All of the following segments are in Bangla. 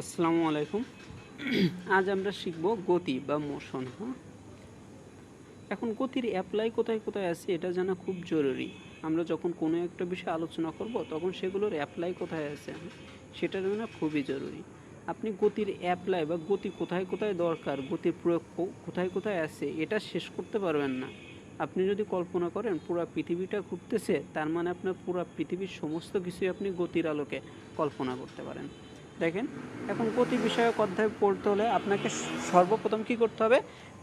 আসসালামু আলাইকুম। আজ আমরা শিখব গতি বা মোশন। এখন গতির অ্যাপ্লাই কোথায় কোথায় আছে এটা জানা খুব জরুরি। আমরা যখন কোনো একটা বিষয়ে আলোচনা করব তখন সেগুলোর অ্যাপ্লাই কোথায় আছে সেটা জানা খুবই জরুরি। আপনি গতির অ্যাপ্লাই বা গতি কোথায় কোথায় দরকার, গতির প্রয়োগ কোথায় কোথায় আছে এটা শেষ করতে পারবেন না। আপনি যদি কল্পনা করেন পুরো পৃথিবীটা ঘুরতেছে, তার মানে আপনার পুরো পৃথিবীর সমস্ত কিছুই আপনি গতির আলোকে কল্পনা করতে পারেন। দেখেন, এখন গতি বিষয়ক অধ্যায় পড়তে হলে আপনাকে সর্বপ্রথম কী করতে হবে?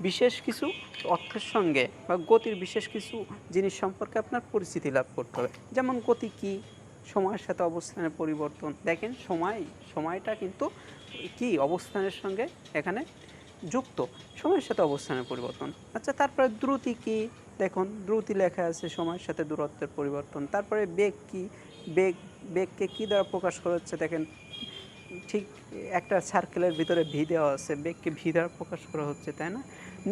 বিশেষ কিছু অর্থের সঙ্গে বা গতির বিশেষ কিছু জিনিস সম্পর্কে আপনার পরিচিতি লাভ করতে হবে। যেমন গতি কী? সময়ের সাথে অবস্থানের পরিবর্তন। দেখেন, সময়টা কিন্তু কি অবস্থানের সঙ্গে এখানে যুক্ত, সময়ের সাথে অবস্থানের পরিবর্তন। আচ্ছা, তারপরে দ্রুতি কী? দেখুন, দ্রুতি লেখা আছে সময়ের সাথে দূরত্বের পরিবর্তন। তারপরে বেগ কী? বেগকে কী দ্বারা প্রকাশ করা হচ্ছে? দেখেন, ঠিক একটা সার্কেলের ভিতরে ভি দেওয়া আছে, বেগকে ভি দ্বারা প্রকাশ করা হচ্ছে, তাই না?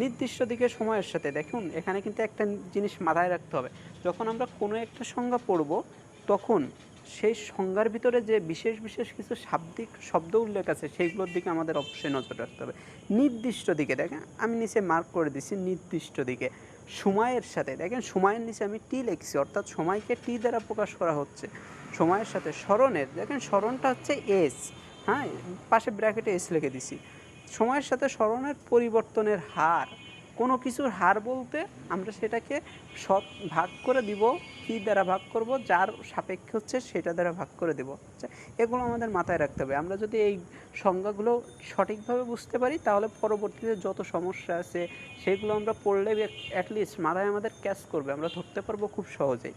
নির্দিষ্ট দিকে সময়ের সাথে দেখুন, এখানে কিন্তু একটা জিনিস মাথায় রাখতে হবে। যখন আমরা কোনো একটা সংজ্ঞা পড়ব তখন সেই সংজ্ঞার ভিতরে যে বিশেষ বিশেষ কিছু শাব্দিক শব্দ উল্লেখ আছে সেইগুলোর দিকে আমাদের অবশ্যই নজর রাখতে হবে। নির্দিষ্ট দিকে দেখেন, আমি নিচে মার্ক করে দিছি নির্দিষ্ট দিকে। সময়ের সাথে দেখেন, সময়ের নিচে আমি টি লিখছি, অর্থাৎ সময়কে টি দ্বারা প্রকাশ করা হচ্ছে। সময়ের সাথে স্মরণের, দেখেন স্মরণটা হচ্ছে এস, হ্যাঁ, পাশে ব্র্যাকেটে এস লিখে দিছি। সময়ের সাথে স্মরণের পরিবর্তনের হার, কোনো কিছুর হার বলতে আমরা সেটাকে ভাগ করে দিব। কী দ্বারা ভাগ করব? যার সাপেক্ষে হচ্ছে সেটা দ্বারা ভাগ করে দেব। আচ্ছা, এগুলো আমাদের মাথায় রাখতে হবে। আমরা যদি এই সংজ্ঞাগুলো সঠিকভাবে বুঝতে পারি তাহলে পরবর্তীতে যত সমস্যা আছে সেগুলো আমরা পড়লে অ্যাটলিস্ট মাথায় আমাদের ক্যাচ করবে, আমরা ধরতে পারবো খুব সহজেই।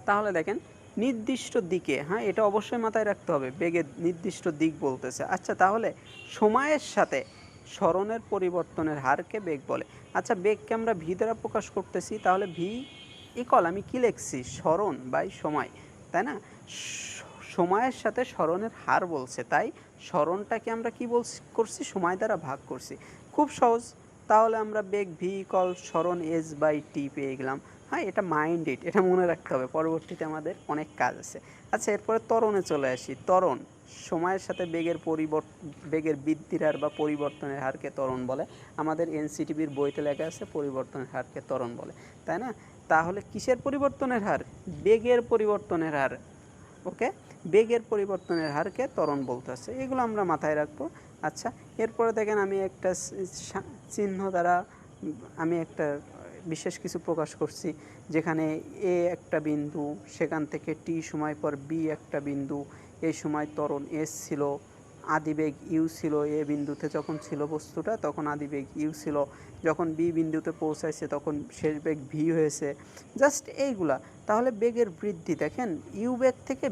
তাহলে দেখেন, নির্দিষ্ট দিকে, হ্যাঁ, এটা অবশ্যই মাথায় রাখতে হবে, বেগের নির্দিষ্ট দিক বলতেছে। আচ্ছা, তাহলে সময়ের সাথে স্মরণের পরিবর্তনের হারকে বেগ বলে। আচ্ছা, বেগকে আমরা ভি দ্বারা প্রকাশ করতেছি, তাহলে ভি ইকুয়াল আমি কী লিখছি? স্মরণ বাই সময়, তাই না? সময়ের সাথে স্মরণের হার বলছে, তাই স্মরণটাকে আমরা কী করছি? সময় দ্বারা ভাগ করছি। খুব সহজ। তাহলে আমরা বেগ ভি ইকুয়াল স্মরণ এস বাই টি পেয়ে গেলাম। হ্যাঁ, এটা মাইন্ডেড, এটা মনে রাখতে হবে, পরবর্তীতে আমাদের অনেক কাজ আছে। আচ্ছা, এরপরে ত্বরণে চলে আসি। ত্বরণ, সময়ের সাথে বেগের বৃদ্ধির হার বা পরিবর্তনের হারকে ত্বরণ বলে। আমাদের এনসিটিভির বইতে লেখা আছে পরিবর্তনের হারকে ত্বরণ বলে, তাই না? তাহলে কিসের পরিবর্তনের হার? বেগের পরিবর্তনের হার। ওকে, বেগের পরিবর্তনের হারকে ত্বরণ বলতেছে, এগুলো আমরা মাথায় রাখবো। আচ্ছা, এরপরে দেখেন, আমি একটা চিহ্ন দ্বারা আমি একটা বিশেষ কিছু প্রকাশ করছি, যেখানে এ একটা বিন্দু, সেখান থেকে টি সময় পর বি একটা বিন্দু, এই সময় ত্বরণ এস ছিল, আদিবেগ ইউ ছিল। এ বিন্দুতে যখন ছিল বস্তুটা তখন আদিবেগ ইউ ছিল, যখন বি বিন্দুতে পৌঁছাইছে তখন শেষ বেগ ভি হয়েছে। জাস্ট এইগুলা। তাহলে বেগের বৃদ্ধি দেখেন, ইউ বেগ থেকে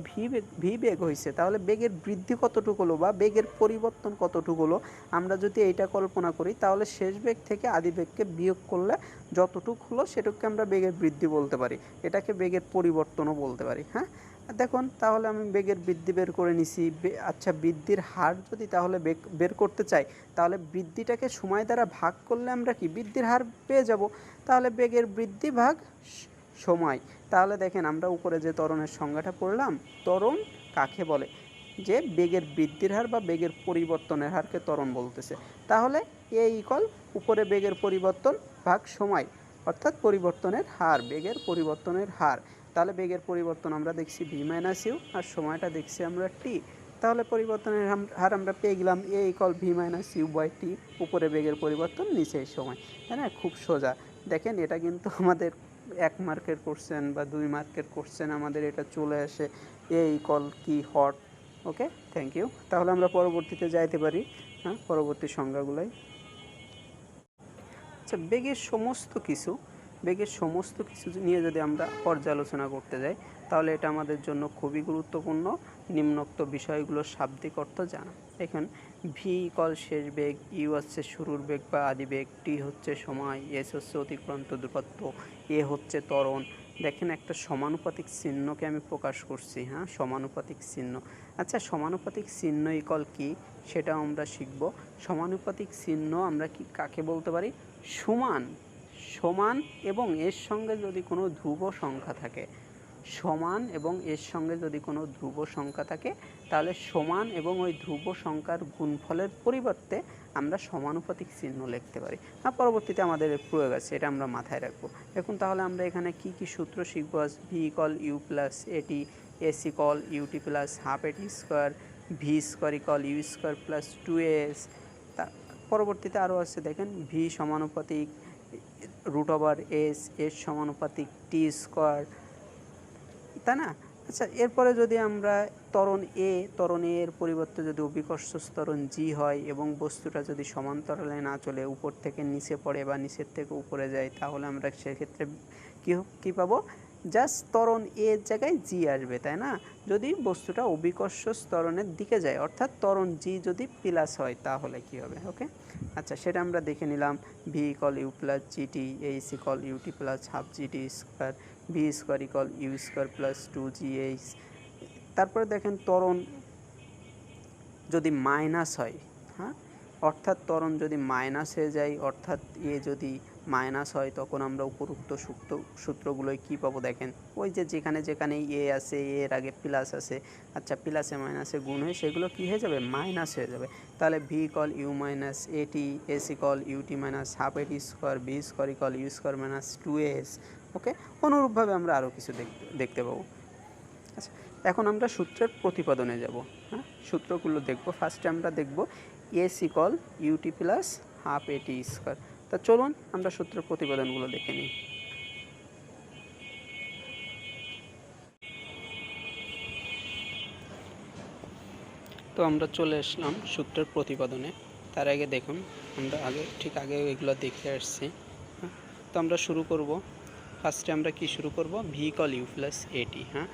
ভি বেগ হয়েছে, তাহলে বেগের বৃদ্ধি কতটুকু হলো বা বেগের পরিবর্তন কতটুকু হলো আমরা যদি এইটা কল্পনা করি, তাহলে শেষ বেগ থেকে আদি বেগকে বিয়োগ করলে যতটুকু হলো সেটুকুকে আমরা বেগের বৃদ্ধি বলতে পারি, এটাকে বেগের পরিবর্তনও বলতে পারি। হ্যাঁ, দেখুন, তাহলে আমি বেগের বৃদ্ধি বের করে নিছি। আচ্ছা, বৃদ্ধির হার যদি তাহলে বের করতে চাই, তাহলে বৃদ্ধিটাকে সময় দ্বারা ভাগ করলে আমরা কি বৃদ্ধির হার পেয়ে যাব। তাহলে বেগের বৃদ্ধি ভাগ সময়। তাহলে দেখেন, আমরা উপরে যে ত্বরণের সংজ্ঞাটা পড়লাম, ত্বরণ কাকে বলে? যে বেগের বৃদ্ধির হার বা বেগের পরিবর্তনের হারকে ত্বরণ বলতেছে। তাহলে এ ইকুয়াল উপরে বেগের পরিবর্তন ভাগ সময়, অর্থাৎ পরিবর্তনের হার, বেগের পরিবর্তনের হার। তাহলে বেগের পরিবর্তন আমরা দেখছি ভি মাইনাস ইউ, আর সময়টা দেখছি আমরা টি। তাহলে পরিবর্তনের হার আমরা পেয়ে গেলাম a equal v minus u by t, উপরে বেগের পরিবর্তন, নিচে সময়, তাই না? খুব সোজা। দেখেন, এটা কিন্তু আমাদের 1 মার্কের কোশ্চেন বা 2 মার্কের কোশ্চেন আমাদের এটা চলে আসে, এ ইকুয়াল কি হট। Okay, thank you. তাহলে আমরা পরবর্তীতে যাইতে পারি, হ্যাঁ, পরবর্তী সংজ্ঞাগুলোয়। আচ্ছা, বেগের সমস্ত কিছু নিয়ে যদি আমরা পর্যালোচনা করতে যাই তাহলে এটা আমাদের জন্য খুবই গুরুত্বপূর্ণ নিম্নোক্ত বিষয়গুলোর শাব্দিক অর্থ জানা। দেখেন, ভি ইকুয়াল শেষ বেগ, ইউ হচ্ছে শুরুর বেগ বা আদি বেগ, টি হচ্ছে সময়, এস হচ্ছে অতিক্রান্ত দূরত্ব, এ হচ্ছে ত্বরণ। দেখেন, একটা সমানুপাতিক চিহ্নকে আমি প্রকাশ করছি, হ্যাঁ, সমানুপাতিক চিহ্ন। আচ্ছা, সমানুপাতিক চিহ্ন ইকুয়াল কি সেটাও আমরা শিখব। সমানুপাতিক চিহ্ন আমরা কি কাকে বলতে পারি? সমান এবং এর সঙ্গে যদি কোনো ধ্রুব সংখ্যা থাকে, সমান এবং এর সঙ্গে যদি কোনো ধ্রুব সংখ্যা থাকে তাহলে সমান এবং ওই ধ্রুব সংখ্যার গুণফলের পরিবর্তে আমরা সমানুপাতিক চিহ্ন লিখতে পারি। আর পরবর্তীতে আমাদের প্রয়োগ আছে, এটা আমরা মাথায় রাখবো। এখন তাহলে আমরা এখানে কি কি সূত্র শিখব? ভি ইকুয়াল ইউ প্লাস এটি, s equal UT plus half এটি square, v square equal u square plus 2s। তা পরবর্তীতে আরও আছে, দেখেন ভি সমানুপাতিক রুট ওভার এস, এস সমানুপাতিক টি স্কোয়ার, তাই না? আচ্ছা, এরপরে যদি আমরা ত্বরণ এ এর পরিবর্তে যদি অভিকর্ষ ত্বরণ জি হয় এবং বস্তুটা যদি সমান্তরালে না চলে উপর থেকে নিচে পড়ে বা নিচের থেকে উপরে যায়, তাহলে আমরা সেক্ষেত্রে কী পাবো? জাস্ট ত্বরণ এর জায়গায় জি আসবে, তাই না? যদি বস্তুটা অভিকর্ষ ত্বরণের দিকে যায়, অর্থাৎ ত্বরণ জি যদি প্লাস হয় তাহলে কি হবে? ওকে, আচ্ছা, সেটা আমরা দেখে নিলাম। V equal u plus g t, h equal UT plus half g t square, v square equal u square plus 2gh। তারপরে দেখেন ত্বরণ যদি মাইনাস হয়, হ্যাঁ, অর্থাৎ ত্বরণ যদি মাইনাস হয়ে যায়, অর্থাৎ এ যদি মাইনাস হয়, তখন আমরা উপরোক্ত সূত্রগুলোয় কী পাবো? দেখেন ওই যে যেখানে যেখানে এ আছে, এর আগে প্লাস আছে, আচ্ছা, প্লাসে মাইনাসে গুণ হয়ে সেগুলো কী হয়ে যাবে? মাইনাস হয়ে যাবে। তাহলে v equal u minus at, s equal ut minus half এটি square, v square equal u square minus 2s। Okay, অনুরূপভাবে আমরা আরও কিছু দেখতে পাবো। আচ্ছা, এখন আমরা সূত্রের প্রতিপাদনে যাব। হ্যাঁ, সূত্রগুলো দেখব। ফার্স্টে আমরা দেখব s equal UT plus half এটি স্কোয়ার। তা চলুন আমরা সূত্রের প্রতিপাদনগুলো দেখে নিই। তো আমরা চলে আসলাম সূত্রের প্রতিপাদনে। তার আগে দেখুন, আমরা আগে এগুলো দেখে আসছি। তো আমরা শুরু করব। ফার্স্টে আমরা কি শুরু করব? ভি ইকুয়াল ইউ প্লাস এটি। হ্যাঁ,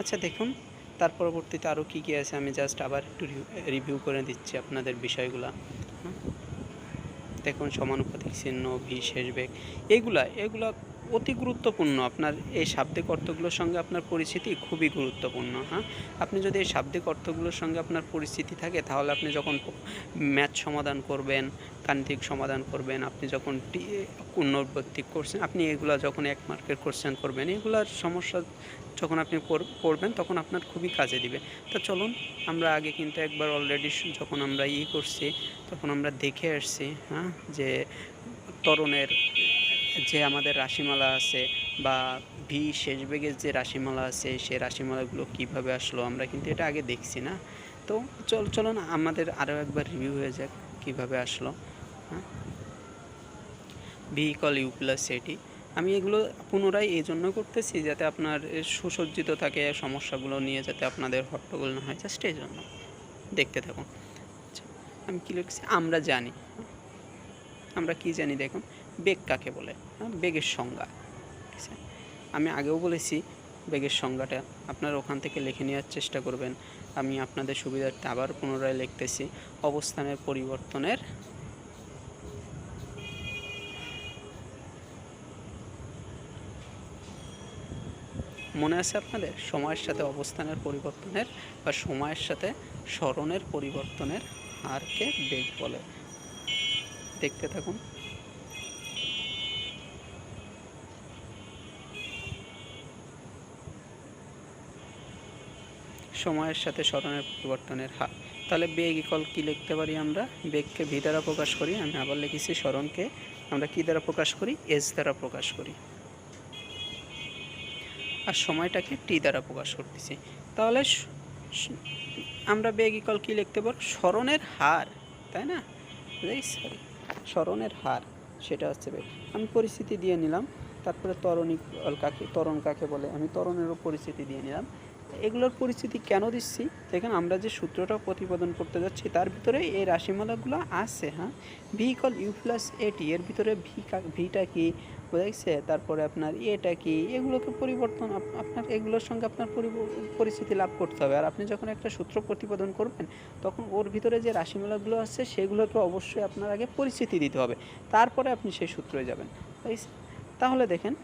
আচ্ছা, দেখুন তার পরবর্তীতে আরও কী কী আছে আমি জাস্ট আবার একটু রিভিউ করে দিচ্ছি আপনাদের বিষয়গুলো। দেখুন, সমানুপাতিক চিহ্ন, ভি শেষ বেগ, এগুলা অতি গুরুত্বপূর্ণ। আপনার এই শাব্দিক অর্থগুলোর সঙ্গে আপনার পরিচিতি খুবই গুরুত্বপূর্ণ। হ্যাঁ, আপনি যদি এই শাব্দিক অর্থগুলোর সঙ্গে আপনার পরিচিতি থাকে, তাহলে আপনি যখন ম্যাথ সমাধান করবেন, গাণিতিক সমাধান করবেন, আপনি যখন পুনরাবৃত্তি করছেন, আপনি এগুলা যখন 1 মার্কের কোশ্চেন করবেন, এগুলার সমস্যা যখন আপনি পড়বেন তখন আপনার খুবই কাজে দিবে। তো চলুন, আমরা আগে কিন্তু একবার অলরেডি যখন আমরা করছি তখন আমরা দেখে আসছি, হ্যাঁ, যে ত্বরণের যে আমাদের রাশিমালা আছে বা ভি শেষ বেগের যে রাশিমালা আছে, সেই রাশিমালাগুলো কিভাবে আসলো আমরা কিন্তু এটা আগে দেখছি না। তো চলুন আমাদের আরও একবার রিভিউ হয়ে যাক কীভাবে আসলো। হ্যাঁ, ভি ইকুয়াল ইউ প্লাস এটি। আমি এগুলো পুনরায় এই জন্য করতেছি যাতে আপনার সুসজ্জিত থাকে, সমস্যাগুলো নিয়ে যাতে আপনাদের হট্টগোল না হয়, জাস্ট এই জন্য। দেখতে থাকুন। আচ্ছা, আমি কী লিখছি? আমরা জানি, আমরা কি জানি দেখুন, বেগ কাকে বলে, বেগের সংজ্ঞা। ঠিক আছে, আমি আগেও বলেছি বেগের সংজ্ঞাটা আপনারা ওখান থেকে লিখে নেওয়ার চেষ্টা করবেন। আমি আপনাদের সুবিধার্থে আবার পুনরায় লিখতেছি। অবস্থানের পরিবর্তনের মনে আছে আপনাদের? সময়ের সাথে অবস্থানের পরিবর্তনের বা সময়ের সাথে সরণের পরিবর্তনের হারকে বেগ বলে। দেখতে থাকুন। সময়ের সাথে সরণের পরিবর্তনের হার। তাহলে বেগ ইকুয়াল কী লিখতে পারি আমরা? বেগকে ভি দ্বারা প্রকাশ করি। আমি আবার লিখেছি সরণকে আমরা কী দ্বারা প্রকাশ করি? এস দ্বারা প্রকাশ করি। আর সময়টাকে টি দ্বারা প্রকাশ করতেছি। তাহলে আমরা বেগ ইকুয়াল কী লিখতে পারব? সরণের হার, তাই না? সরি, সরণের হার, সেটা হচ্ছে বেগ। আমি পরিস্থিতি দিয়ে নিলাম। তারপরে ত্বরণ কাকে বলে, আমি ত্বরণেরও পরিস্থিতি দিয়ে নিলাম। এগুলোর পরিস্থিতি কেন দিচ্ছি? দেখেন, আমরা যে সূত্রটা প্রতিপাদন করতে যাচ্ছি তার ভিতরে এই রাশিমালাগুলো আছে। হ্যাঁ, ভি ইকুয়াল ইউ প্লাস এটি, এর ভিতরে ভিটা কি বুঝাইছে, তারপরে আপনার এটা কি, এগুলোকে পরিবর্তন আপনার এগুলোর সঙ্গে আপনার পরিস্থিতি লাভ করতে হবে। আর আপনি যখন একটা সূত্র প্রতিপাদন করবেন তখন ওর ভিতরে যে রাশিমালাগুলো আছে সেগুলোকে অবশ্যই আপনার আগে পরিস্থিতি দিতে হবে, তারপরে আপনি সেই সূত্রে যাবেন। তাহলে দেখেন,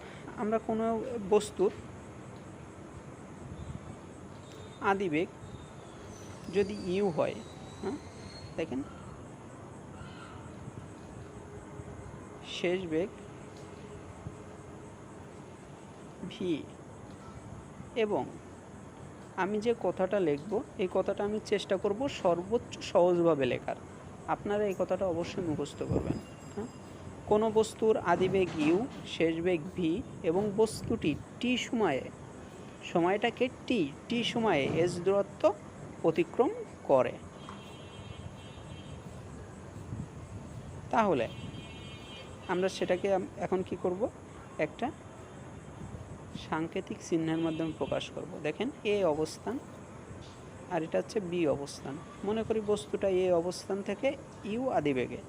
আমরা কোনো বস্তুর আদিবেগ যদি ইউ হয়, হ্যাঁ, দেখেন শেষ বেগ ভি, এবং আমি যে কথাটা লিখব এই কথাটা আমি চেষ্টা করব সর্বোচ্চ সহজভাবে লেখার। আপনারা এই কথাটা অবশ্যই মুখস্থ করবেন। হ্যাঁ, কোনো বস্তুর আদিবেগ ইউ, শেষ বেগ ভি এবং বস্তুটি টি সময়ে, সময়টাকে টি সময়ে এস দূরত্ব অতিক্রম করে। তাহলে আমরা সেটাকে এখন কি করব, একটা সাংকেতিক চিহ্নের মাধ্যমে প্রকাশ করব। দেখেন এ অবস্থান আর এটা হচ্ছে বি অবস্থান। মনে করি বস্তুটা এ অবস্থান থেকে ইউ আদিবেগে,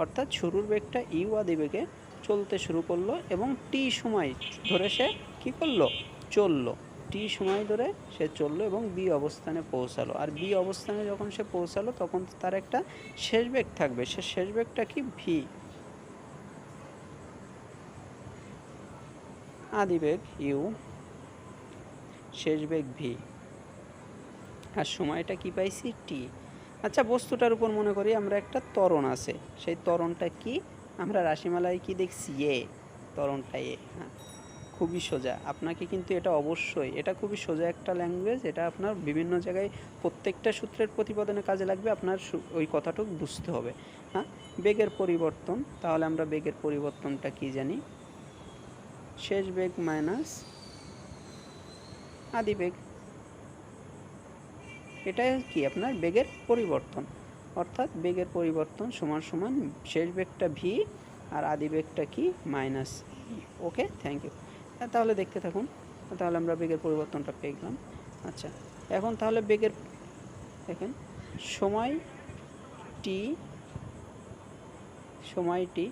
অর্থাৎ শুরুর বেগটা ইউ আদিবেগে চলতে শুরু করলো এবং টি সময় ধরে সে কী করলো, চললো। টি সময় ধরে সে চললো এবং বি অবস্থানে পৌঁছালো। আর বি অবস্থানে যখন সে পৌঁছালো তখন তার একটা শেষ বেগ থাকবে। সে শেষ বেগটা কি, ভি। আদিবেগ ইউ, শেষ বেগ ভি, আর সময়টা কি পাইছি, টি। আচ্ছা, বস্তুটার উপর মনে করি আমরা একটা ত্বরণ আছে, সেই ত্বরণটা কি, আমরা রাশিমালায় কি দেখছি, এ। ত্বরণটা এ। হ্যাঁ, খুবই সোজা। আপনাকে কিন্তু এটা অবশ্যই, এটা খুবই সোজা একটা ল্যাঙ্গুয়েজ। এটা আপনার বিভিন্ন জায়গায় প্রত্যেকটা সূত্রের প্রতিপাদনে কাজে লাগবে। আপনার ওই কথাটুকু বুঝতে হবে। হ্যাঁ, বেগের পরিবর্তন, তাহলে আমরা বেগের পরিবর্তনটা কি জানি, শেষ বেগ মাইনাস আদি বেগ। এটা কি আপনার বেগের পরিবর্তন, অর্থাৎ বেগের পরিবর্তন সমান সমান শেষ বেগটা ভি আর আদি বেগটা কি, minus e. Okay, thank you. তাহলে দেখতে থাকুন। তাহলে আমরা বেগের পরিবর্তনটা পেয়ে গেলাম। আচ্ছা, এখন তাহলে বেগের, দেখেন সময় টি,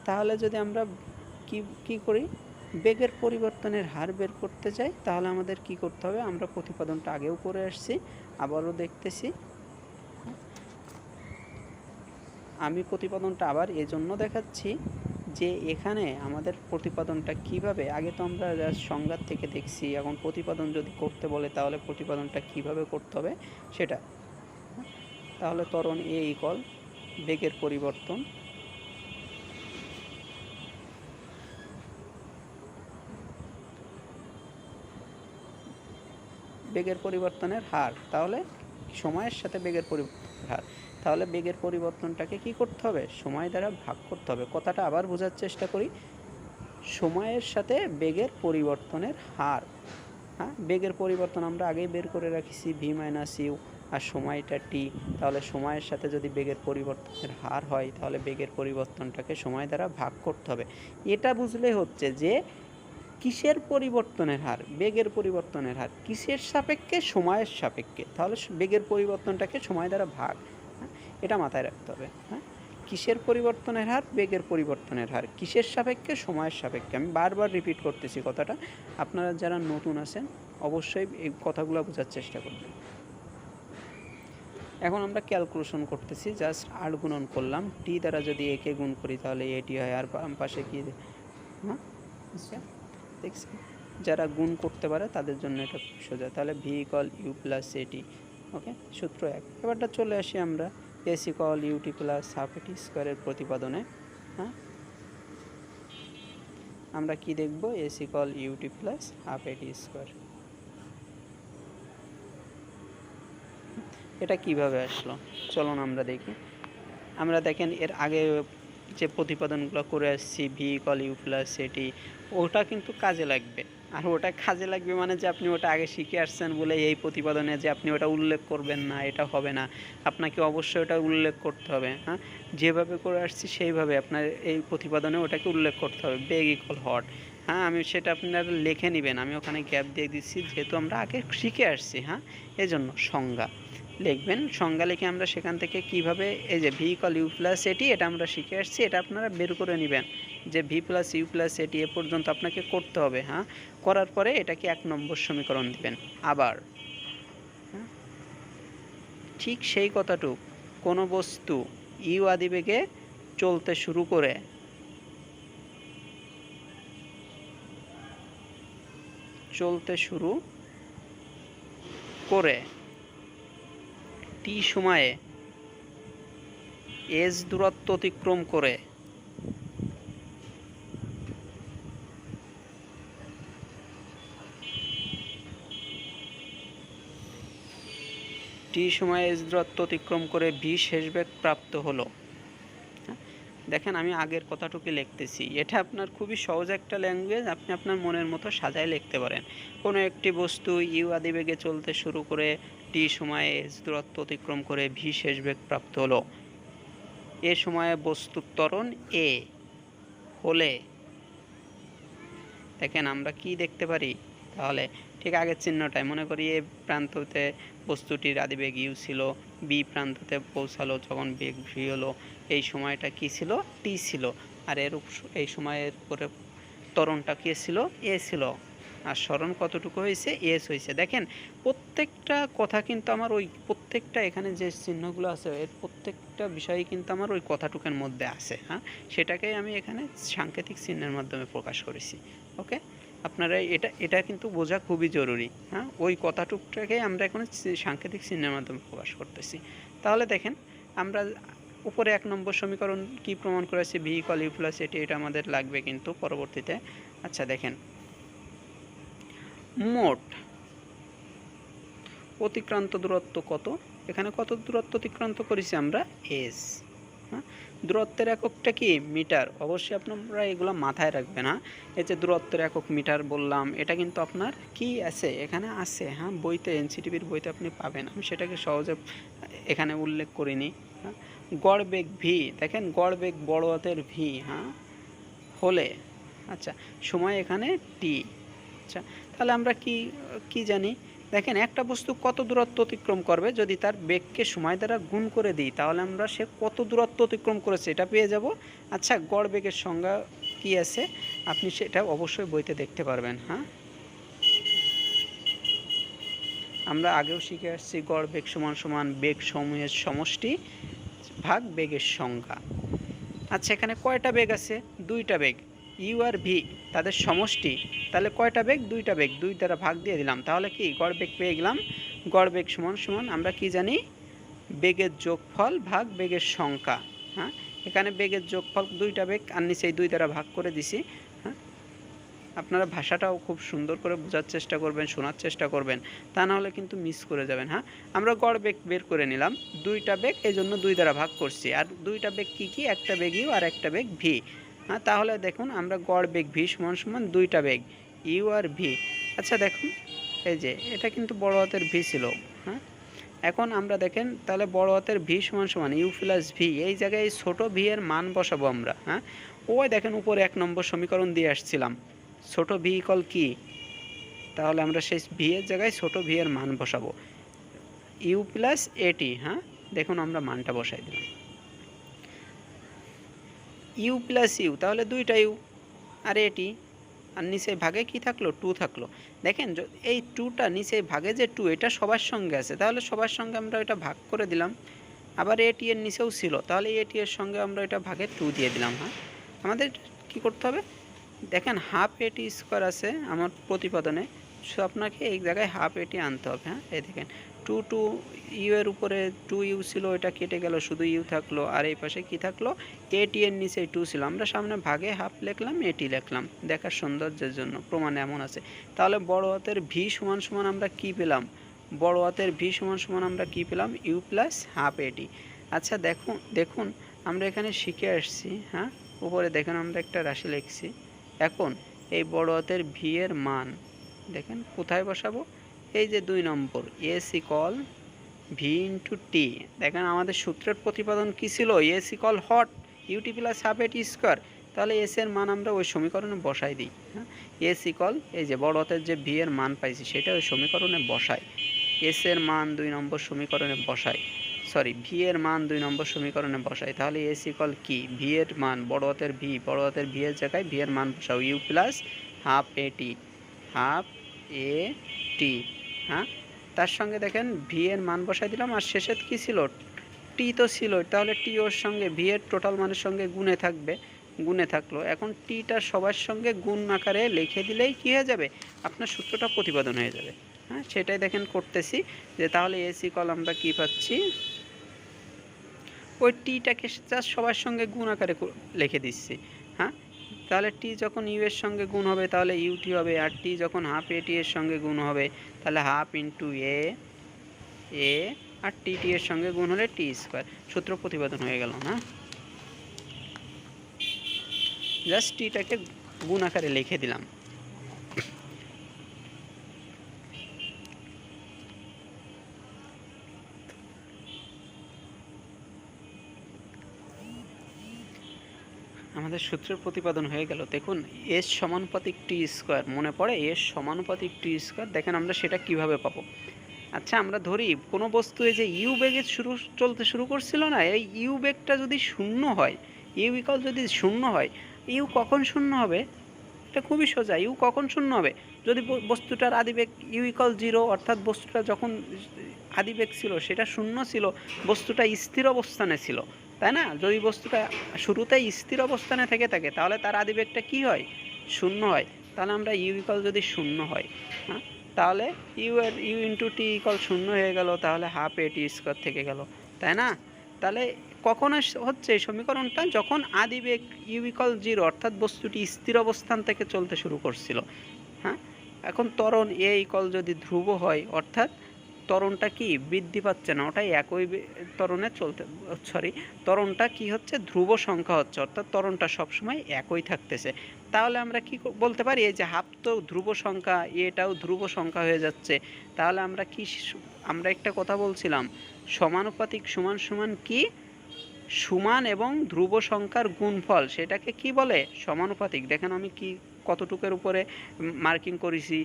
তাহলে যদি আমরা কি করি, বেগের পরিবর্তনের হার বের করতে চাই, তাহলে আমাদের কি করতে হবে, আমরা প্রতিপাদনটা আগেও করে আসছি, আবারও দেখতেছি। আমি প্রতিপাদনটা আবার এজন্য দেখাচ্ছি যে এখানে আমাদের প্রতিপাদনটা কিভাবে, আগে তো আমরা সংজ্ঞা থেকে দেখছি, এখন প্রতিপাদন যদি করতে বলে তাহলে প্রতিপাদনটা কিভাবে করতে হবে সেটা। তাহলে ত্বরণ এ ইকুয়াল বেগের পরিবর্তন বেগের পরিবর্তনের হার, তাহলে সময়ের সাথে বেগের পরিবর্তনের হার। তাহলে বেগের পরিবর্তনটাকে কি করতে হবে, সময় দ্বারা ভাগ করতে হবে। কথাটা আবার বোঝার চেষ্টা করি, সময়ের সাথে বেগের পরিবর্তনের হার। হ্যাঁ, বেগের পরিবর্তন আমরা আগেই বের করে রাখছি, ভি মাইনাস ইউ, আর সময়টা টি। তাহলে সময়ের সাথে যদি বেগের পরিবর্তনের হার হয়, তাহলে বেগের পরিবর্তনটাকে সময় দ্বারা ভাগ করতে হবে। এটা বুঝলে হচ্ছে যে কিসের পরিবর্তনের হার, বেগের পরিবর্তনের হার কিসের সাপেক্ষে, সময়ের সাপেক্ষে। তাহলে বেগের পরিবর্তনটাকে সময় দ্বারা ভাগ, এটা মাথায় রাখতে হবে। হ্যাঁ, কিসের পরিবর্তনের হার, বেগের পরিবর্তনের হার কিসের সাপেক্ষে, সময়ের সাপেক্ষে। আমি বারবার রিপিট করতেছি কথাটা, আপনারা যারা নতুন আছেন অবশ্যই এই কথাগুলো বোঝার চেষ্টা করবেন। এখন আমরা ক্যালকুলেশন করতেছি, জাস্ট 8 গুণন করলাম। টি দ্বারা যদি একে গুণ করি তাহলে এটি হয়, আর বাম পাশে কি, হ্যাঁ আচ্ছা দেখছি, যারা গুণ করতে পারে তাদের জন্য এটা খুব সোজা। তাহলে ভি ইকুয়াল ইউ প্লাস এটি। ওকে, সূত্র 1। এবারটা চলে আসি আমরা s equal UT plus half a t স্কোয়ারের প্রতিপাদনে। হ্যাঁ, আমরা কি দেখব, s equal UT plus half এটি স্কোয়ার। এটা কিভাবে আসলো চলুন আমরা দেখি। আমরা দেখেন এর আগে যে প্রতিপাদনগুলো করে আসছি, ভি ইকুয়াল ইউ প্লাস এটি, ওটা কিন্তু কাজে লাগবে। আর ওটা কাজে লাগবে মানে যে আপনি ওটা আগে শিখে আসছেন বলে এই প্রতিপাদনে যে আপনি ওটা উল্লেখ করবেন না, এটা হবে না। আপনাকে অবশ্যই ওটা উল্লেখ করতে হবে। হ্যাঁ, যেভাবে করে আসছি সেইভাবে আপনার এই প্রতিপাদনে ওটাকে উল্লেখ করতে হবে, বেগ ইকুয়াল হট। হ্যাঁ, আমি সেটা আপনারা লিখে নেবেন, আমি ওখানে গ্যাপ দিয়ে দিচ্ছি যেহেতু আমরা আগে শিখে আসছি। হ্যাঁ, এই জন্য সংজ্ঞা লিখবেন, সংজ্ঞা লিখে আমরা সেখান থেকে কিভাবে এই যে ভি ইকুয়াল ইউ প্লাস এটি, এটা আমরা শিখে আসছি, এটা আপনারা বের করে নেবেন যে ভি প্লাস ইউ প্লাস এটি এ পর্যন্ত আপনাকে করতে হবে। হ্যাঁ, করার পরে এটাকে 1 নম্বর সমীকরণ দিবেন। আবার ঠিক সেই কথাটুক, কোনো বস্তু ইউ আদিবেগে চলতে শুরু করে টি সময়ে এস দূরত্ব অতিক্রম করে টি সময়ে এস দূরত্ব অতিক্রম করে ভি শেষ বেগ প্রাপ্ত হলো। দেখেন আমি আগের কথাটুকু লিখতেছি, এটা আপনার খুবই সহজ একটা ল্যাঙ্গুয়েজ, আপনি আপনার মনের মতো সাজায় লিখতে পারেন। কোনো একটি বস্তু ইউ আদি বেগে চলতে শুরু করে টি সময়ে এস দূরত্ব অতিক্রম করে ভি শেষ বেগ প্রাপ্ত হলো। এ সময়ে বস্তুর ত্বরণ এ হলে দেখেন আমরা কি দেখতে পারি, তাহলে ঠিক আগের চিহ্নটাই মনে করি এ প্রান্ততে বস্তুটির আদিবেগ ইউ ছিল, বি প্রান্ততে পৌঁছালো যখন বেগ ভি হলো, এই সময়টা কি ছিল, টি ছিল, আর এই সময়ের পরে ত্বরণটা কি ছিল, এ ছিল, আর স্মরণ কতটুকু হয়েছে, এস হয়েছে। দেখেন প্রত্যেকটা কথা কিন্তু আমার ওই প্রত্যেকটা এখানে যে চিহ্নগুলো আছে এর প্রত্যেকটা বিষয়ই কিন্তু আমার ওই কথাটুকের মধ্যে আছে। হ্যাঁ, সেটাকেই আমি এখানে সাংকেতিক চিহ্নের মাধ্যমে প্রকাশ করেছি। ওকে, আপনারা এটা কিন্তু বোঝা খুবই জরুরি। হ্যাঁ, ওই কথাটুকটাকেই আমরা এখন সাংকেতিক চিহ্নের মাধ্যমে প্রকাশ করতেছি। তাহলে দেখেন আমরা উপরে 1 নম্বর সমীকরণ কি প্রমাণ করেছে, ভি ইকুয়াল ইউ প্লাস এটি, এটা আমাদের লাগবে কিন্তু পরবর্তীতে। আচ্ছা দেখেন, মোট অতিক্রান্ত দূরত্ব কত, এখানে কত দূরত্ব অতিক্রান্ত করেছি আমরা, এস। হ্যাঁ, দূরত্বের এককটা কি, মিটার। অবশ্যই আপনারা এগুলো মাথায় রাখবেন। হ্যাঁ, এই যে দূরত্বের একক মিটার বললাম, এটা কিন্তু আপনার কি আছে, এখানে আছে। হ্যাঁ, বইতে এনসিটিভির বইতে আপনি পাবেন, আমি সেটাকে সহজে এখানে উল্লেখ করিনি। হ্যাঁ, গড় বেগ ভি, দেখেন গড় বেগ বড় হাতের ভি, হ্যাঁ, হলে, আচ্ছা সময় এখানে টি। আচ্ছা তাহলে আমরা কি কি জানি, দেখেন একটা বস্তু কত দূরত্ব অতিক্রম করবে যদি তার বেগকে সময় দ্বারা গুণ করে দিই, তাহলে আমরা সে কত দূরত্ব অতিক্রম করেছে এটা পেয়ে যাব। আচ্ছা গড় বেগের সংজ্ঞা কি আছে আপনি সেটা অবশ্যই বইতে দেখতে পারবেন। হ্যাঁ, আমরা আগেও শিখে আসছি গড় বেগ সমান সমান বেগ সমূহের সমষ্টি ভাগ বেগের সংখ্যা। আচ্ছা এখানে কয়টা বেগ আছে, দুইটা বেগ, ইউ আর ভি তাদের সমষ্টি, তাহলে কয়টা বেগ, দুইটা বেগ, দুই দ্বারা ভাগ দিয়ে দিলাম, তাহলে কি গড় বেগ পেয়ে গেলাম। গড় বেগ সমান সমান আমরা কি জানি, বেগের যোগফল ভাগ বেগের সংখ্যা। হ্যাঁ, এখানে বেগের যোগফল দুইটা বেগ আর নিচে দুই দ্বারা ভাগ করে দিছি। হ্যাঁ, আপনারা ভাষাটাও খুব সুন্দর করে বোঝার চেষ্টা করবেন, শোনার চেষ্টা করবেন, তা না হলে কিন্তু মিস করে যাবেন। হ্যাঁ, আমরা গড় বেগ বের করে নিলাম, দুইটা বেগ এই জন্য দুই দ্বারা ভাগ করছি, আর দুইটা বেগ কি কি, একটা বেগ ইউ আর একটা বেগ ভি। হ্যাঁ, তাহলে দেখুন আমরা গড় বেগ ভি সমান সমান দুইটা বেগ ইউ আর ভি। আচ্ছা দেখুন এই যে এটা কিন্তু বড় হাতের ভি ছিল। হ্যাঁ, এখন আমরা দেখেন তাহলে বড় হাতের ভি সমান সমান ইউ প্লাস ভি, এই জায়গায় ছোট ভি এর মান বসাবো আমরা। হ্যাঁ, ওই দেখেন উপরে 1 নম্বর সমীকরণ দিয়ে আসছিলাম, ছোট ভি ইকুয়াল কি, তাহলে আমরা সেই ভি এর জায়গায় ছোট ভি এর মান বসাবো, ইউ প্লাস এটি। হ্যাঁ, দেখুন আমরা মানটা বসাই দিলাম, ইউ প্লাস ইউ, তাহলে দুইটা ইউ আর এটি, আর নিচে ভাগে কি থাকলো, টু থাকলো। দেখেন এই টুটা নিচে ভাগে যে টু, এটা সবার সঙ্গে আছে, তাহলে সবার সঙ্গে আমরা এটা ভাগ করে দিলাম। আবার এটি এর নিচেও ছিল, তাহলে এটি এর সঙ্গে আমরা এটা ভাগে টু দিয়ে দিলাম। হ্যাঁ, আমাদের কি করতে হবে, দেখেন হাফ এটি স্কোয়ার আছে আমার প্রতিপাদনে, সো আপনাকে এই জায়গায় হাফ এটি আনতে হবে। হ্যাঁ, এই দেখেন টু টু ইউ এর উপরে টু ইউ ছিল, এটা কেটে গেল, শুধু ইউ থাকলো, আর এই পাশে কি থাকলো, এটি এর নিচে টু ছিল, আমরা সামনে ভাগে হাফ লিখলাম, এটি লিখলাম, দেখার সৌন্দর্যের জন্য, প্রমাণ এমন আছে। তাহলে বড় হাতের ভি সমান সমান আমরা কি পেলাম, বড় হাতের ভি সমান সমান আমরা কি পেলাম, ইউ প্লাস হাফ এটি। আচ্ছা দেখুন দেখুন আমরা এখানে শিখে আসছি। হ্যাঁ, উপরে দেখেন আমরা একটা রাশি লিখছি, এখন এই বড় হাতের ভি এর মান দেখেন কোথায় বসাবো, এই যে 2 নম্বর, s equal v into t. দেখেন আমাদের সূত্রের প্রতিপাদন কি ছিল, এস ইকুয়াল হট ইউটি প্লাস হাফ এটি স্কোয়ার, তাহলে এস এর মান আমরা ওই সমীকরণে বসাই দিই। হ্যাঁ, এস ইকুয়াল এই যে বড় হাতের যে ভি এর মান পাইছি সেটা ওই সমীকরণে বসাই, এস এর মান 2 নম্বর সমীকরণে বসাই, সরি ভি এর মান 2 নম্বর সমীকরণে বসাই, তাহলে এস ইকুয়াল কি, ভি এর মান বড় হাতের ভি এর জায়গায় ভি এর মান বসাও, ইউ প্লাস হাফ এটি, হাফ এ টি। হ্যাঁ, তার সঙ্গে দেখেন ভি এর মান বসাই দিলাম, আর শেষে কি ছিল, টি তো ছিল, তাহলে টি ওর সঙ্গে ভি এর টোটাল মানের সঙ্গে গুণে থাকবে, গুণে থাকলো, এখন টিটা সবার সঙ্গে গুণ আকারে লিখে দিলেই কি হয়ে যাবে, আপনার সূত্রটা প্রতিপাদন হয়ে যাবে। হ্যাঁ, সেটাই দেখেন করতেছি, যে তাহলে এস ইকুয়াল আমরা কি পাচ্ছি, ওই টিটাকে জাস্ট সবার সঙ্গে গুণ আকারে লিখে দিচ্ছি। হ্যাঁ, তাহলে টি যখন ইউ এর সঙ্গে গুণ হবে তাহলে ইউটি হবে, আর টি যখন হাফ এটি এর সঙ্গে গুণ হবে তাহলে হাফ ইন্টু এ আর টি টি এর সঙ্গে গুণ হলে টি স্কোয়ার, সূত্র প্রতিপাদন হয়ে গেল না। জাস্ট টিটাকে গুণ আকারে লিখে দিলাম। আমাদের সূত্রের প্রতিপাদন হয়ে গেল। দেখুন এস সমানুপাতিক টি স্কোয়ার, মনে পড়ে এস সমানুপাতিক টি স্কোয়ার? দেখেন আমরা সেটা কিভাবে পাবো। আচ্ছা আমরা ধরি কোনো বস্তু এই যে ইউ বেগে চলতে শুরু করছিল না, এই ইউ বেগটা যদি শূন্য হয়, ইউ ইকাল যদি শূন্য হয়, ইউ কখন শূন্য হবে? এটা খুবই সোজা। ইউ কখন শূন্য হবে? যদি বস্তুটার আদিবেগ ইউ ইকাল 0, অর্থাৎ বস্তুটা যখন আদিবেগ ছিল সেটা শূন্য ছিল, বস্তুটা স্থির অবস্থানে ছিল, তাই না? যদি বস্তুটা শুরুতেই স্থির অবস্থানে থেকে থাকে তাহলে তার আদিবেগটা কি হয়? শূন্য হয়। তাহলে আমরা ইউ ইকাল যদি শূন্য হয়, হ্যাঁ, তাহলে ইউ ইন্টু টি ইকাল শূন্য হয়ে গেল, তাহলে হাফ এ টি স্কোয়ার থেকে গেল, তাই না? তাহলে কখন হচ্ছে এই সমীকরণটা? যখন আদিবেগ ইউ ইকাল 0, অর্থাৎ বস্তুটি স্থির অবস্থান থেকে চলতে শুরু করছিল, হ্যাঁ। এখন ত্বরণ এ ইকাল যদি ধ্রুব হয়, অর্থাৎ ত্বরণটা কি বৃদ্ধি পাচ্ছে না, ওটাই একই ত্বরণে চলতে, ত্বরণটা কি হচ্ছে? ধ্রুব সংখ্যা হচ্ছে, অর্থাৎ ত্বরণটা সবসময় একই থাকতেছে। তাহলে আমরা কি বলতে পারি? এই যে হাফ তো ধ্রুব সংখ্যা, এটাও ধ্রুব সংখ্যা হয়ে যাচ্ছে। তাহলে আমরা একটা কথা বলছিলাম, সমানুপাতিক সমান সমান কি? সমান এবং ধ্রুব সংখ্যার গুণফল, সেটাকে কি বলে? সমানুপাতিক। দেখেন আমি কি কতটুকের উপরে মার্কিং করেছি,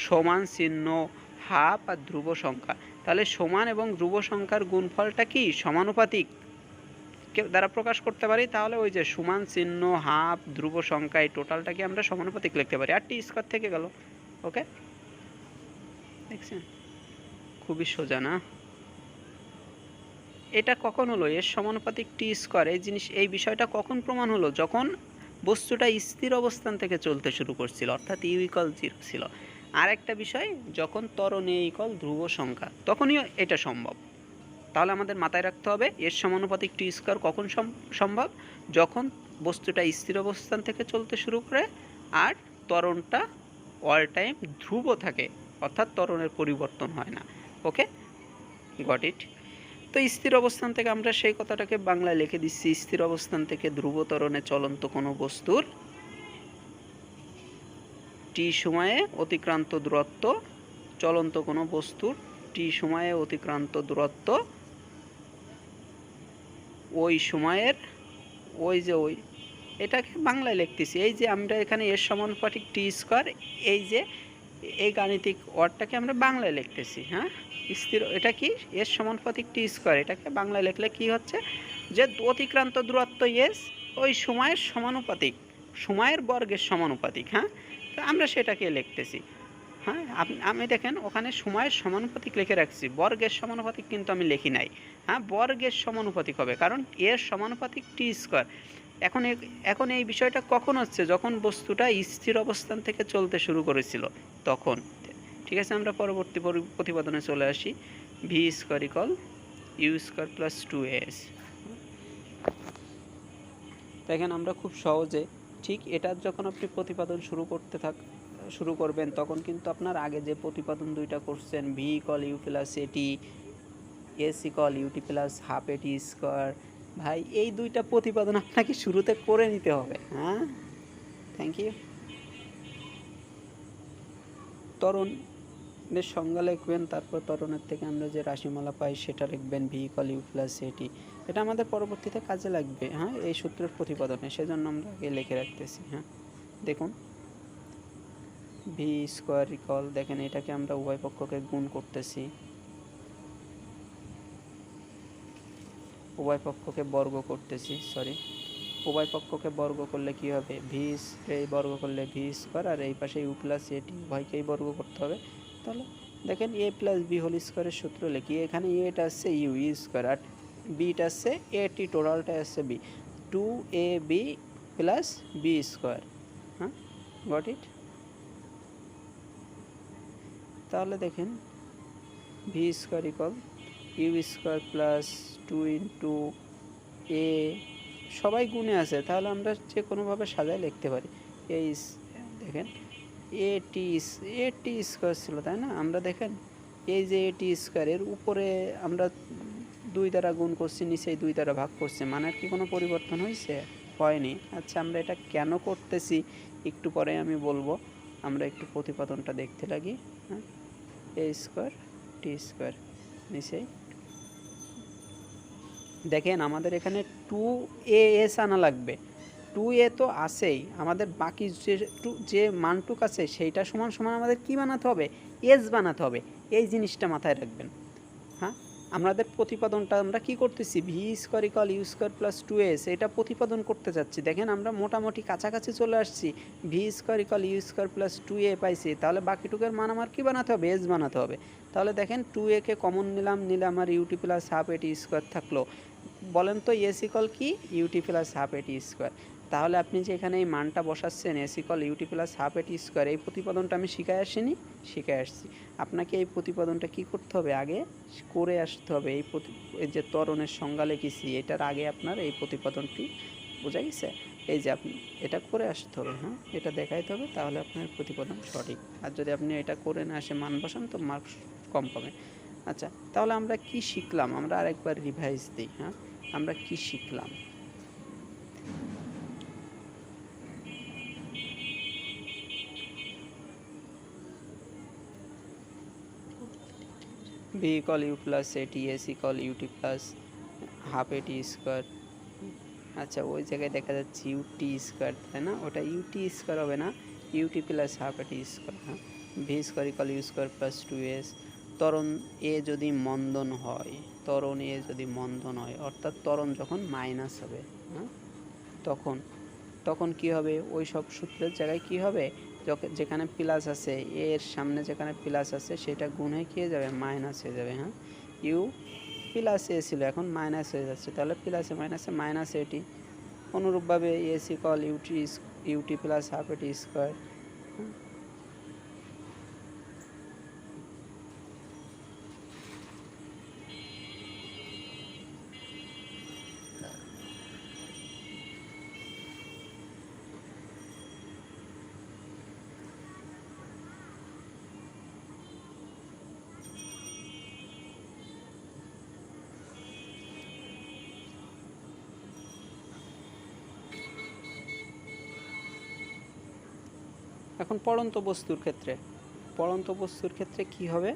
সমান চিহ্ন, হাফ আর ধ্রুব সংখ্যা। তাহলে সমান এবং ধ্রুব সংখ্যার গুণফলটা কি? সমানুপাতিক দ্বারা প্রকাশ করতে পারি। তাহলে ওই যে সমান চিহ্ন, হাফ, ধ্রুব সংখ্যা, এই টোটালটাকে আমরা সমানুপাতিক লিখতে পারি। আর টি স্কোয়ার থেকে গেল। ওকে, দেখছেন খুবই সোজা না? এটা কখন হলো? এর সমানুপাতিক টি স্কোয়ার, এই বিষয়টা কখন প্রমাণ হলো? যখন বস্তুটা স্থির অবস্থান থেকে চলতে শুরু করছিল, অর্থাৎ ইউ ইকাল 0 ছিল। আর একটা বিষয়, যখন ত্বরণ এ ইকাল ধ্রুব সংখ্যা, তখনই এটা সম্ভব। তাহলে আমাদের মাথায় রাখতে হবে এর সমানুপাতিক টি স্কোয়ার কখন সম্ভব? যখন বস্তুটা স্থির অবস্থান থেকে চলতে শুরু করে আর ত্বরণটা অল টাইম ধ্রুব থাকে, অর্থাৎ ত্বরণের পরিবর্তন হয় না। ওকে, গট ইট? তো স্থির অবস্থান থেকে আমরা সেই কথাটাকে বাংলায় লিখে দিচ্ছি, স্থির অবস্থান থেকে ধ্রুব ত্বরণে চলন্ত কোনো বস্তুর টি সময়ে অতিক্রান্ত দূরত্ব, চলন্ত কোনো বস্তুর টি সময়ে অতিক্রান্ত দূরত্ব ওই সময়ের ওই এটাকে বাংলায় লিখতেছি। এই যে আমরা এখানে এর সমানুপাতিক টি স্কোয়ার, এই যে এই গাণিতিক ওয়ার্ডটাকে আমরা বাংলায় লিখতেছি, হ্যাঁ। স্থির, এটা কি? এর সমানুপাতিক টি স্কোয়ার, এটাকে বাংলায় লিখলে কি হচ্ছে? যে অতিক্রান্ত দূরত্ব এস ওই সময়ের সমানুপাতিক, সময়ের বর্গের সমানুপাতিক, হ্যাঁ। তো আমরা সেটাকে লিখতেছি, হ্যাঁ। আমি দেখেন ওখানে সময়ের সমানুপাতিক লিখে রাখছি, বর্গের সমানুপাতিক কিন্তু আমি লিখি নাই, হ্যাঁ। বর্গের সমানুপাতিক হবে, কারণ এর সমানুপাতিক টি স্কোয়ার। এখন এই বিষয়টা কখন হচ্ছে? যখন বস্তুটা স্থির অবস্থান থেকে চলতে শুরু করেছিল তখন। ঠিক আছে, আমরা পরবর্তী প্রতিপাদনে চলে আসি। V square equal u square plus 2as। দেখেন আমরা খুব সহজে, ঠিক এটা যখন আপনি প্রতিপাদন শুরু করবেন তখন কিন্তু আপনার আগে যে প্রতিপাদন দুইটা করছেন, ভি ইকাল ইউ প্লাস এটি, s equal u t plus half এটি স্কোয়ার, ভাই এই দুইটা প্রতিপাদন আপনাকে শুরুতে করে নিতে হবে, হ্যাঁ। Thank you. ত্বরণের সংজ্ঞা লিখবেন, তারপর ত্বরণের থেকে আমরা যে রাশিমালা পাই সেটা লিখবেন, ভি ইকাল ইউ প্লাস এটি। এটা আমাদের পরবর্তীতে কাজে লাগবে, হ্যাঁ, এই সূত্রের প্রতিপাদনে, সেজন্য আমরা আগে লিখে রাখতেছি, হ্যাঁ। দেখুন ভি স্কোয়ার ইকাল, দেখেন এটাকে আমরা উভয় পক্ষকে গুণ করতেছি, উভয় পক্ষকে বর্গ করতেছি, উভয় পক্ষকে বর্গ করলে কি হবে? ভি এই বর্গ করলে ভি স্কোয়ার, আর এই পাশে ইউ প্লাস এটি, উভয়কেই বর্গ করতে হবে। তাহলে দেখেন এ প্লাস বি হোল স্কোয়ারের সূত্র লিখি, এখানে এটা আসছে ইউ স্কোয়ার আর বিটা আসছে এটি, টোটালটা আসছে b, 2ab plus b square, হ্যাঁ। Got it? তাহলে দেখেন v square equal u square plus 2 into a, সবাই গুণে আছে, তাহলে আমরা যে কোনোভাবে সাজায় লিখতে পারি। দেখেন এ টি স্কোয়ার ছিল, তাই না? আমরা দেখেন এই যে এটি স্কোয়ারের উপরে আমরা 2 দ্বারা গুণ করছি, নিচে 2 দ্বারা ভাগ করছি, মানের কি কোনো পরিবর্তন হয়েছে? হয়নি। আচ্ছা, আমরা এটা কেন করতেছি একটু পরে আমি বলবো। আমরা একটু প্রতিপাদনটা দেখতে লাগি। হ্যাঁ, এ স্কোয়ার টি স্কোয়ার, নিচে দেখেন আমাদের এখানে 2as আনা লাগবে। 2a তো আছেই, আমাদের বাকি যে মানটুক আছে সেইটা সমান সমান আমাদের কি বানাতে হবে? এস বানাতে হবে। এই জিনিসটা মাথায় রাখবেন। হ্যাঁ, আমাদের প্রতিপাদনটা আমরা কি করতেছি? V square equal u square plus 2s, এটা প্রতিপাদন করতে যাচ্ছি। দেখেন আমরা মোটামুটি কাছাকাছি চলে আসছি। V square equal u square plus 2a পাইছি, তাহলে বাকিটুকের মান আমার কি বানাতে হবে? এস বানাতে হবে। তাহলে দেখেন 2a কে কমন নিলে আমার ইউটি প্লাস হাফ এটি স্কোয়ার থাকলো। বলেন তো এস ইকুয়াল কি? ইউটি প্লাস হাফ এটি স্কোয়ার। তাহলে আপনি যে এখানে এই মানটা বসাচ্ছেন s equal UT plus half এটি স্কোয়ার, এই প্রতিপাদনটা আমি শিখায় আসিনি? শিখায় আসছি। আপনাকে এই প্রতিপাদনটা কি করতে হবে? আগে করে আসতে হবে। এই যে ত্বরণের সংজ্ঞা লিখেছি এটার আগে আপনার এই প্রতিপাদনটি বোঝা গেছে? এই যে আপনি এটা করে আসতে হবে। হ্যাঁ, এটা দেখাইতে হবে, তাহলে আপনার প্রতিপাদন সঠিক। আর যদি আপনি এটা করে না আসে মান বসান তো মার্কস কম পাবেন। আচ্ছা, তাহলে আমরা কি শিখলাম? আমরা আরেকবার রিভাইজ দিই। হ্যাঁ, আমরা কি শিখলাম? ভি ইকুয়াল ইউ প্লাস এটি, s equal UT plus half এটি স্কোয়ার। আচ্ছা, ওই জায়গায় দেখা যাচ্ছে ইউটি স্কোয়ার, তাই না? ওটা ইউটি স্কোয়ার হবে না, ইউটি প্লাস হাফ এটি স্কোয়ার। হ্যাঁ, v square equal u square plus 2s। ত্বরণ এ যদি মন্দন হয়, ত্বরণ এ যদি মন্দন হয়, অর্থাৎ ত্বরণ যখন মাইনাস হবে, হ্যাঁ, তখন কি হবে? ওই সব সূত্রের জায়গায় কি হবে? যেখানে প্লাস আছে, এর সামনে যেখানে প্লাস আছে সেটা গুণ হয়ে কী হয়ে যাবে? মাইনাস হয়ে যাবে। হ্যাঁ, ইউ প্লাস এ ছিল, এখন মাইনাস হয়ে যাচ্ছে, তাহলে প্লাসে মাইনাসে মাইনাস এটি। অনুরূপভাবে s equal UT plus half এটি স্কোয়ার। এখন পড়ন্ত বস্তুর ক্ষেত্রে কি হবে?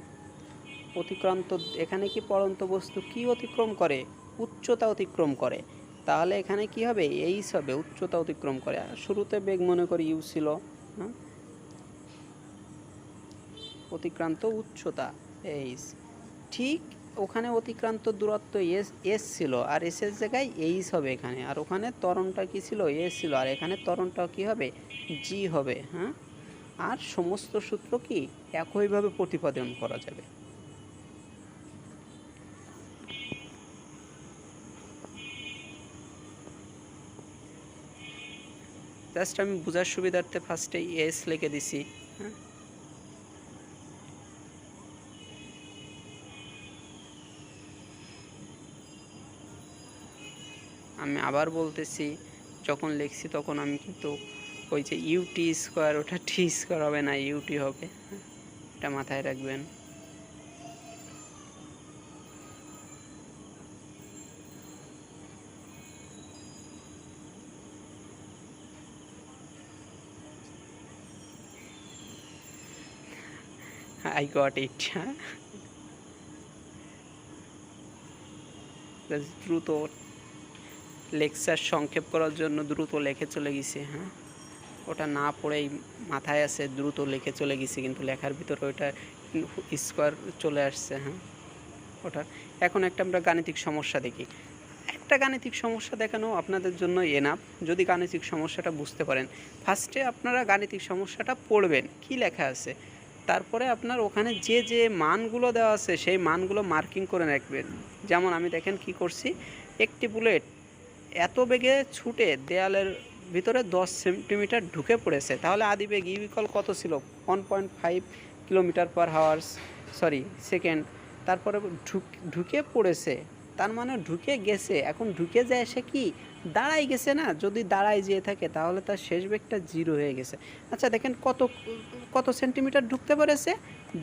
অতিক্রান্ত, এখানে কি পড়ন্ত বস্তু কি অতিক্রম করে? উচ্চতা অতিক্রম করে। তাহলে এখানে কি হবে? এইচ হবে, উচ্চতা অতিক্রম করে। শুরুতে বেগ মনে করি ইউ ছিল, হ্যাঁ, অতিক্রান্ত উচ্চতা এইচ। ঠিক ওখানে অতিক্রান্ত দূরত্ব এস ছিল, আর এসের জায়গায় এইচ হবে এখানে। আর ওখানে ত্বরণটা কি ছিল? এস ছিল, আর এখানে ত্বরণটাও কি হবে? জি হবে। হ্যাঁ, আর সমস্ত সূত্র কি একইভাবে প্রতিপাদন করা যাবে। জাস্ট আমি বোঝার সুবিধার্থে ফার্স্টে এস লিখে দিছি। হ্যাঁ, আমি আবার বলতেছি, যখন লিখছি তখন আমি কিন্তু ওই যে ইউটি স্কোয়ার, ওটা টি স্কোয়ার হবে না, ইউটি হবে। এটা মাথায় রাখবেন। I got it. দ্রুত লেকচার সংক্ষেপ করার জন্য দ্রুত লিখে চলে গেছি। হ্যাঁ, ওটা না পড়েই মাথায় আছে, দ্রুত লিখে চলে গেছি, কিন্তু লেখার ভিতরে ওইটা স্কোয়ার চলে আসছে। হ্যাঁ, ওটা এখন একটা আমরা গাণিতিক সমস্যা দেখি। একটা গাণিতিক সমস্যা দেখানো আপনাদের জন্য এনাফ, যদি গাণিতিক সমস্যাটা বুঝতে পারেন। ফার্স্টে আপনারা গাণিতিক সমস্যাটা পড়বেন কি লেখা আছে, তারপরে আপনার ওখানে যে যে মানগুলো দেওয়া আছে সেই মানগুলো মার্কিং করে রাখবেন। যেমন আমি দেখেন কি করছি, একটি বুলেট এত বেগে ছুটে দেয়ালের ভিতরে 10 সেন্টিমিটার ঢুকে পড়েছে, তাহলে আদি বেগ ইউ ইকুয়াল কত ছিল? 1.5 কিলোমিটার পার আওয়ার, সেকেন্ড। তারপরে ঢুকে পড়েছে, তার মানে ঢুকে গেছে। এখন ঢুকে যায় সে কি দাঁড়াই গেছে না, যদি দাঁড়াই যেয়ে থাকে তাহলে তার শেষ বেগটা 0 হয়ে গেছে। আচ্ছা দেখেন কত কত সেন্টিমিটার ঢুকতে পেরেছে,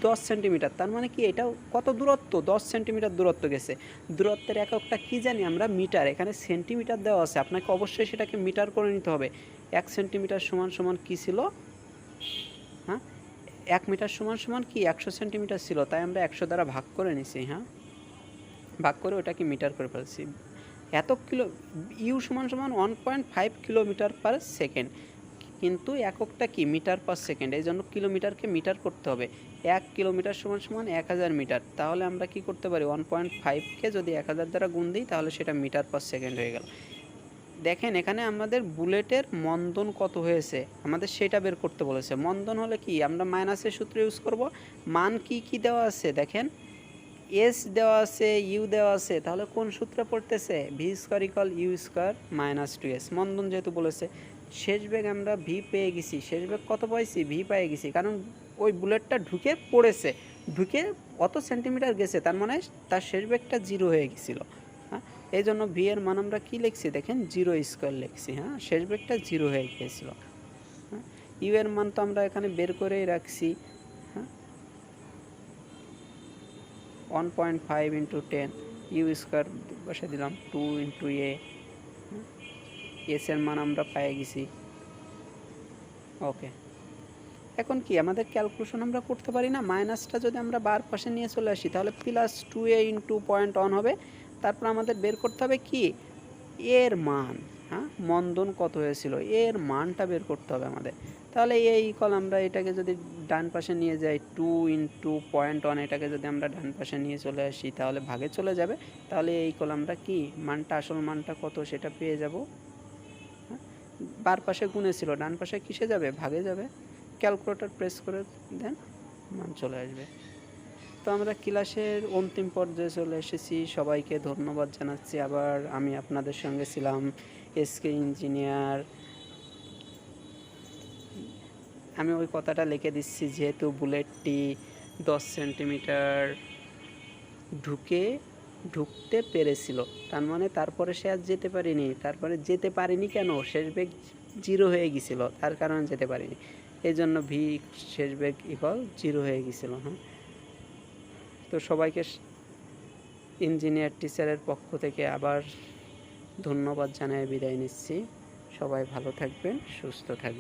10 সেন্টিমিটার। তার মানে কি এটাও কত দূরত্ব, 10 সেন্টিমিটার দূরত্ব গেছে। দূরত্বের এককটা কি জানি আমরা, মিটার। এখানে সেন্টিমিটার দেওয়া আছে, আপনাকে অবশ্যই সেটাকে মিটার করে নিতে হবে। 1 সেন্টিমিটার সমান সমান কী ছিল, হ্যাঁ 1 মিটার সমান সমান কি 100 সেন্টিমিটার ছিল, তাই আমরা 100 দ্বারা ভাগ করে নিছি। হ্যাঁ, ভাগ করে ওটাকে মিটার করে ফেলছি। এত কিলো, ইউ সমান সমান 1.5 কিলোমিটার পার সেকেন্ড, কিন্তু এককটা কি মিটার পার সেকেন্ড, এই জন্য কিলোমিটারকে মিটার করতে হবে। 1 কিলোমিটার সমান সমান 1000 মিটার। তাহলে আমরা কি করতে পারি, 1.5কে যদি 1000 দ্বারা গুণ দিই তাহলে সেটা মিটার পার সেকেন্ড হয়ে গেল। দেখেন এখানে আমাদের বুলেটের মন্দন কত হয়েছে আমাদের সেটা বের করতে বলেছে। মন্দন হলে কি আমরা মাইনাসের সূত্র ইউজ করব। মান কি কি দেওয়া আছে দেখেন, এস দেওয়া আছে, ইউ দেওয়া আছে, তাহলে কোন সূত্রে পড়তেছে, v square equal u square minus 2s। মন্দন যেহেতু বলেছে, শেষ বেগ আমরা ভি পেয়ে গেছি। শেষ বেগ কত পাইছি, ভি পেয়ে গেছি, কারণ ওই বুলেটটা ঢুকে পড়েছে, ঢুকে অত সেন্টিমিটার গেছে, তার মানে তার শেষ বেগটা 0 হয়ে গেছিলো। হ্যাঁ, এই জন্য ভি এর মান আমরা কী লিখছি দেখেন, 0 স্কোয়ার লিখছি। হ্যাঁ, শেষ বেগটা 0 হয়ে গিয়েছিল। হ্যাঁ, ইউ এর মান তো আমরা এখানে বের করেই রাখছি। 1.5 × 10 ইউ স্কোয়ার বসে দিলাম, 2 × a। এস এর মান আমরা পেয়ে গেছি। ওকে, এখন কি আমাদের ক্যালকুলেশন আমরা করতে পারি না, মাইনাসটা যদি আমরা বার পাশে নিয়ে চলে আসি তাহলে প্লাস 2a × 0.1 হবে। তারপর আমাদের বের করতে হবে কি এর মান। হ্যাঁ, মন্দন কত হয়েছিল এর মানটা বের করতে হবে আমাদের। তাহলে এই ইকুয়াল আমরা এটাকে যদি ডান পাশে নিয়ে যাই, 2 × 0.1, এটাকে যদি আমরা ডান পাশে নিয়ে চলে আসি তাহলে ভাগে চলে যাবে। তাহলে এই ইকুয়াল আমরা কি মানটা, আসল মানটা কত সেটা পেয়ে যাব। হ্যাঁ, বার পাশে গুণে ছিল, ডান পাশে কিসে যাবে, ভাগে যাবে। ক্যালকুলেটর প্রেস করে দেন, মান চলে আসবে। তো আমরা ক্লাসের অন্তিম পর্যায়ে চলে এসেছি। সবাইকে ধন্যবাদ জানাচ্ছি। আবার আমি আপনাদের সঙ্গে ছিলাম এসকে ইঞ্জিনিয়ার। আমি ওই কথাটা লিখে দিচ্ছি, যেহেতু বুলেটটি 10 সেন্টিমিটার ঢুকতে পেরেছিল, তার মানে তারপরে সে আর যেতে পারেনি। তারপরে যেতে পারেনি কেন, শেষ বেগ 0 হয়ে গেছিলো, তার কারণে যেতে পারেনি। এই জন্য ভি শেষ বেগ ইকুয়াল 0 হয়ে গেছিলো। হ্যাঁ, তো সবাইকে ইঞ্জিনিয়ার টিচারের পক্ষ থেকে আবার ধন্যবাদ জানিয়ে বিদায় নিচ্ছি। সবাই ভালো থাকবেন, সুস্থ থাকবেন।